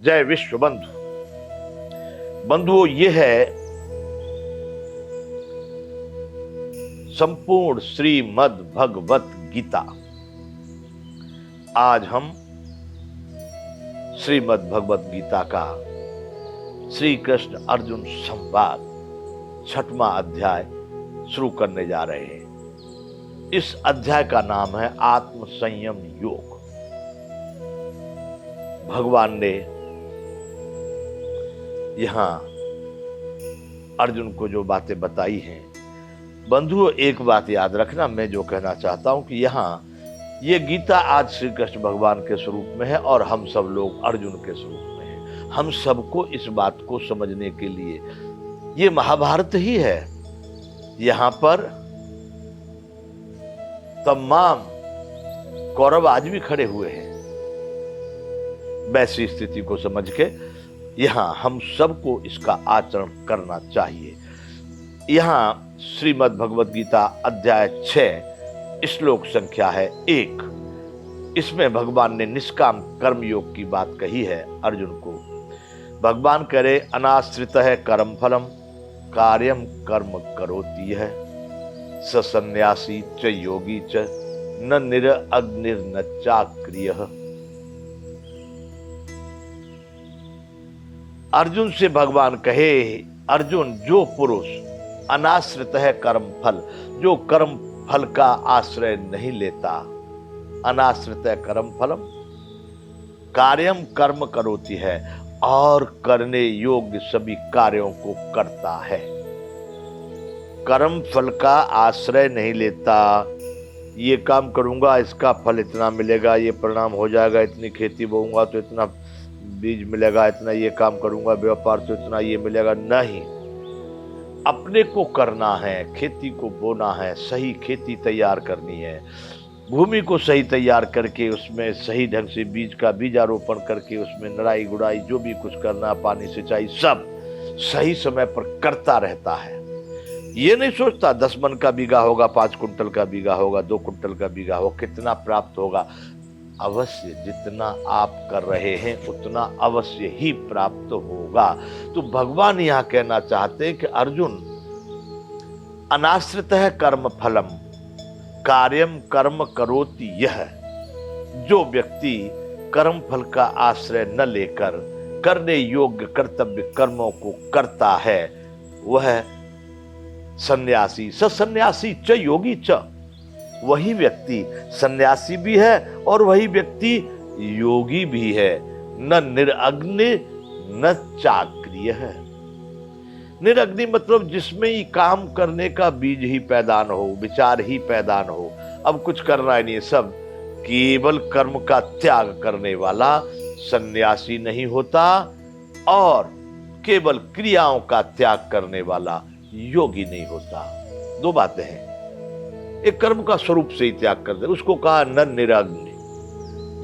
जय विश्व बंधु। बंधुओं, ये है संपूर्ण श्रीमद् भगवत गीता। आज हम श्रीमद् भगवत गीता का श्री कृष्ण अर्जुन संवाद 6वां अध्याय शुरू करने जा रहे हैं। इस अध्याय का नाम है आत्म संयम योग। भगवान ने यहां अर्जुन को जो बातें बताई हैं, बंधुओं एक बात याद रखना, मैं जो कहना चाहता हूं कि यहां ये गीता आज श्री कृष्ण भगवान के स्वरूप में है और हम सब लोग अर्जुन के स्वरूप में हैं। हम सबको इस बात को समझने के लिए ये महाभारत ही है। यहां पर तमाम कौरव आज भी खड़े हुए हैं। वैसी स्थिति को समझ के यहां हम सबको इसका आचरण करना चाहिए। यहां श्रीमद् भगवत गीता अध्याय 6 श्लोक संख्या है 1। इसमें भगवान ने निष्काम कर्म योग की बात कही है अर्जुन को। भगवान करे अनाश्रित है कर्म फलम कार्यम कर्म करोति है स सन्यासी च योगी च न निरअग्निर्न चाक्रियः। अर्जुन से भगवान कहे, अर्जुन जो पुरुष अनाश्रित है कर्म फल, जो कर्म फल का आश्रय नहीं लेता, अनाश्रित है कर्म फलम कार्यम कर्म करोति है और करने योग्य सभी कार्यों को करता है। कर्म फल का आश्रय नहीं लेता, ये काम करूंगा इसका फल इतना मिलेगा, ये परिणाम हो जाएगा, इतनी खेती बोऊंगा तो इतना बीज मिलेगा, इतना ये काम करूंगा व्यापार तो इतना ये मिलेगा। नहीं, अपने को करना है, खेती को बोना है, सही खेती तैयार करनी है, भूमि को सही तैयार करके उसमें सही ढंग से बीज का बीजारोपण करके उसमें नराई गुड़ाई जो भी कुछ करना, पानी सिंचाई सब सही समय पर करता रहता है। ये नहीं सोचता 10 मन का बीघा होगा, 5 कुंटल का बीघा होगा, 2 कुंटल का बीघा होगा, कितना प्राप्त होगा। अवश्य जितना आप कर रहे हैं उतना अवश्य ही प्राप्त होगा। तो भगवान यहां कहना चाहते हैं कि अर्जुन अनाश्रित है कर्म फलम कार्यम कर्म करोति यह। जो व्यक्ति कर्म फल का आश्रय न लेकर करने योग्य कर्तव्य कर्मों को करता है वह सन्यासी स सन्यासी च योगी च। वही व्यक्ति सन्यासी भी है और वही व्यक्ति योगी भी है। न निरअग्नि न चाक्रिय है। निरअग्नि मतलब जिसमें ही काम करने का बीज ही पैदा न हो, विचार ही पैदा न हो, अब कुछ करना ही नहीं, सब केवल कर्म का त्याग करने वाला सन्यासी नहीं होता और केवल क्रियाओं का त्याग करने वाला योगी नहीं होता। दो बातें हैं। एक कर्म का स्वरूप से ही त्याग कर दे, उसको कहा न निरअग्नि,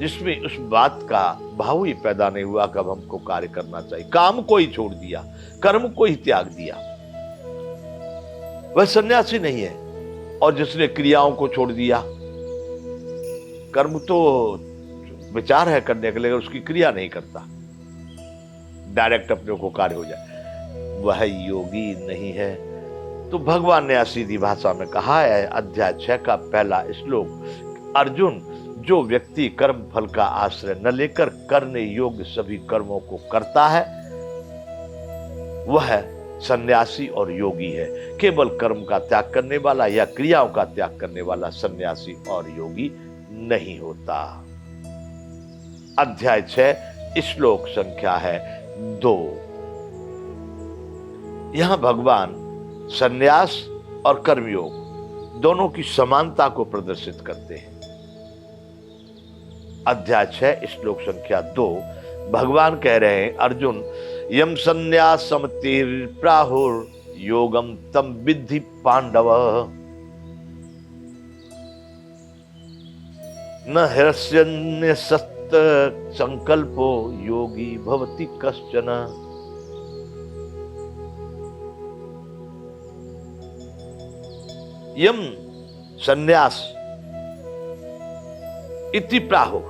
जिसमें उस बात का भाव ही पैदा नहीं हुआ कि अब हमको कार्य करना चाहिए, काम को ही छोड़ दिया, कर्म को ही त्याग दिया, वह सन्यासी नहीं है। और जिसने क्रियाओं को छोड़ दिया, कर्म तो विचार है करने के लिए, उसकी क्रिया नहीं करता, डायरेक्ट अपने को कार्य हो जाए, वह योगी नहीं है। तो भगवान ने सीधी भाषा में कहा है अध्याय 6 का पहला श्लोक, अर्जुन जो व्यक्ति कर्म फल का आश्रय न लेकर करने योग्य सभी कर्मों को करता है वह सन्यासी और योगी है। केवल कर्म का त्याग करने वाला या क्रियाओं का त्याग करने वाला सन्यासी और योगी नहीं होता। अध्याय 6 श्लोक संख्या है 2। यहां भगवान सन्यास और कर्मयोग दोनों की समानता को प्रदर्शित करते हैं। अध्याय 6 श्लोक संख्या 2 भगवान कह रहे हैं, अर्जुन यम संन्यासम प्राहुर योगम तम विद्धि पांडव न हृष्यन्य सत्त संकल्पो योगी भवति कश्चन। यम संन्यास इति प्राहुर,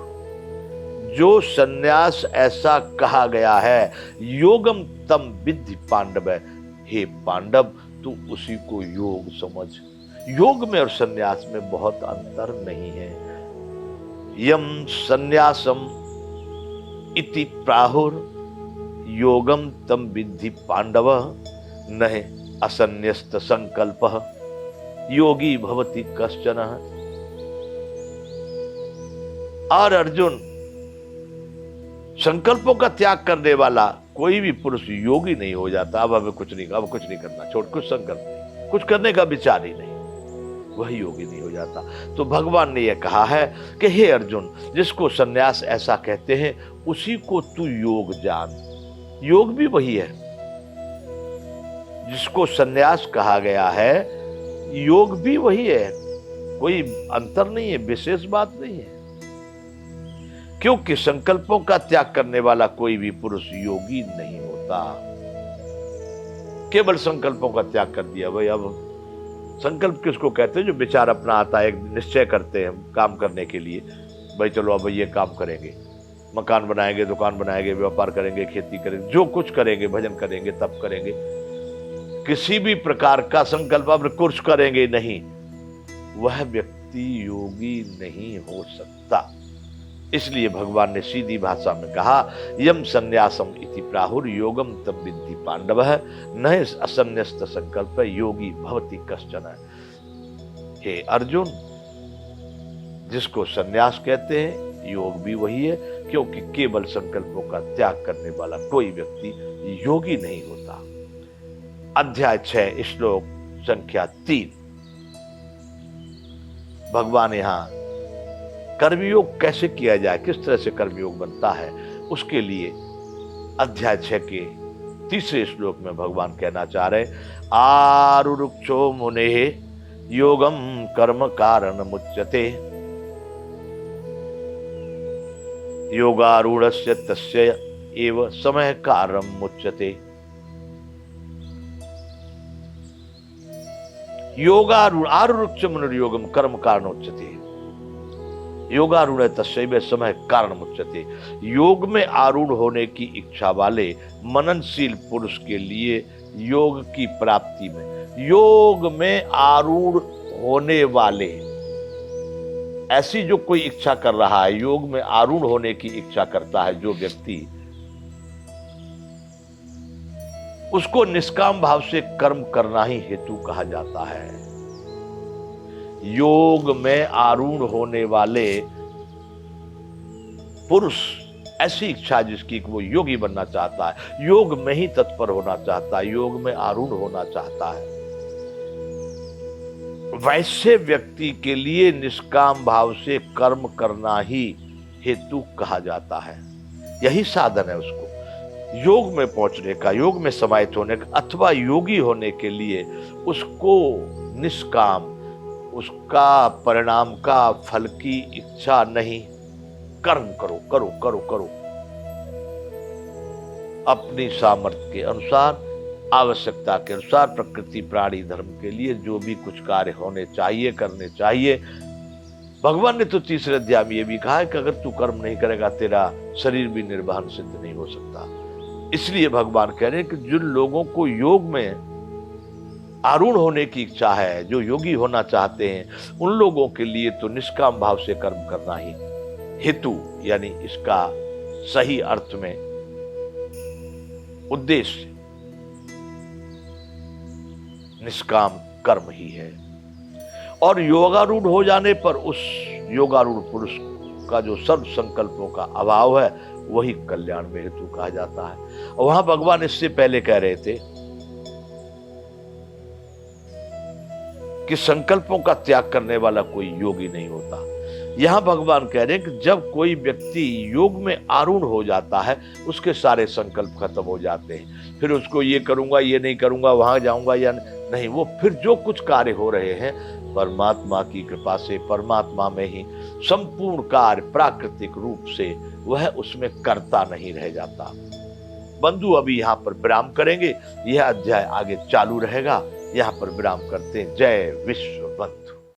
जो सन्यास ऐसा कहा गया है, योगम तम विद्धि पांडव, हे पांडव तू उसी को योग समझ। योग में और सन्यास में बहुत अंतर नहीं है। यम सन्यासम इति प्राहुर योगम तम विद्धि पांडव, नहे असन्यस्त संकल्पः योगी भवति कश्चन। और अर्जुन, संकल्पों का त्याग करने वाला कोई भी पुरुष योगी नहीं हो जाता। अब हमें कुछ नहीं करना, छोड़, कुछ संकल्प नहीं, कुछ करने का विचार ही नहीं, वह योगी नहीं हो जाता। तो भगवान ने यह कहा है कि हे अर्जुन, जिसको सन्यास ऐसा कहते हैं उसी को तू योग जान। योग भी वही है, जिसको सन्यास कहा गया है, योग भी वही है, कोई अंतर नहीं है, विशेष बात नहीं है। क्योंकि संकल्पों का त्याग करने वाला कोई भी पुरुष योगी नहीं होता। केवल संकल्पों का त्याग कर दिया भाई। अब संकल्प किसको कहते हैं? जो विचार अपना आता है, एक निश्चय करते हैं काम करने के लिए, भाई चलो अब ये काम करेंगे, मकान बनाएंगे, दुकान बनाएंगे, व्यापार करेंगे, खेती करेंगे, जो कुछ करेंगे, भजन करेंगे, तप करेंगे, किसी भी प्रकार का संकल्प अब कुछ करेंगे नहीं, वह व्यक्ति योगी नहीं हो सकता। इसलिए भगवान ने सीधी भाषा में कहा, यम संन्यासम इति प्राहुर योगम तम विद्धि पांडव, न असन्यस्त संकल्प योगी भवति कश्चन। हे अर्जुन, जिसको संन्यास कहते हैं, योग भी वही है, क्योंकि केवल संकल्पों का त्याग करने वाला कोई व्यक्ति योगी नहीं होता। अध्याय 6 श्लोक संख्या 3। भगवान यहां कर्मयोग कैसे किया जाए, किस तरह से कर्मयोग बनता है, उसके लिए अध्याय 6 के 3 श्लोक में भगवान कहना चाह रहे, आरुरुक्षो मुने योगम कर्म कारण मुच्यते, योगारूढ़स्य तस्य एव समय कारण मुच्यते। आरुरुक्ष मुनिर्योगम कर्म कारण उच्यते, योगारूढ़ तस्यैव समय कारण मुच्यते। योग में आरूढ़ होने की इच्छा वाले मननशील पुरुष के लिए योग की प्राप्ति में, योग में आरूढ़ होने वाले, ऐसी जो कोई इच्छा कर रहा है, योग में आरूढ़ होने की इच्छा करता है जो व्यक्ति, उसको निष्काम भाव से कर्म करना ही हेतु कहा जाता है। योग में आरूढ़ होने वाले पुरुष, ऐसी इच्छा जिसकी वो योगी बनना चाहता है, योग में ही तत्पर होना चाहता है, योग में आरूढ़ होना चाहता है, वैसे व्यक्ति के लिए निष्काम भाव से कर्म करना ही हेतु कहा जाता है। यही साधन है उसको योग में पहुंचने का, योग में समाहित होने का, अथवा योगी होने के लिए उसको निष्काम, उसका परिणाम का फल की इच्छा नहीं, कर्म करो करो करो करो, अपनी सामर्थ्य के अनुसार, आवश्यकता के अनुसार, प्रकृति प्राणी धर्म के लिए जो भी कुछ कार्य होने चाहिए करने चाहिए। भगवान ने तो 3 अध्याय में ये भी कहा है कि अगर तू कर्म नहीं करेगा तेरा शरीर भी निर्वाण सिद्ध नहीं हो सकता। इसलिए भगवान कह रहे हैं कि जिन लोगों को योग में आरूढ़ होने की इच्छा है, जो योगी होना चाहते हैं, उन लोगों के लिए तो निष्काम भाव से कर्म करना ही हेतु, यानी इसका सही अर्थ में उद्देश्य निष्काम कर्म ही है। और योगारूढ़ हो जाने पर उस योगारूढ़ पुरुष का जो सर्व संकल्पों का अभाव है, वही कल्याण में हेतु कहा जाता है। और वहां भगवान इससे पहले कह रहे थे कि संकल्पों का त्याग करने वाला कोई योगी नहीं होता। यहां भगवान कह रहे हैं कि जब कोई व्यक्ति योग में आरूढ़ हो जाता है, उसके सारे संकल्प खत्म हो जाते हैं। फिर उसको ये करूंगा, ये नहीं करूंगा, वहां जाऊंगा या नहीं, वो फिर जो कुछ कार्य हो रहे हैं परमात्मा की कृपा से, परमात्मा में ही संपूर्ण कार्य प्राकृतिक रूप से वह उसमें करता नहीं रह जाता। बंधु अभी यहाँ पर विराम करेंगे, यह अध्याय आगे चालू रहेगा। यहाँ पर विराम करते हैं। जय विश्व बंधु।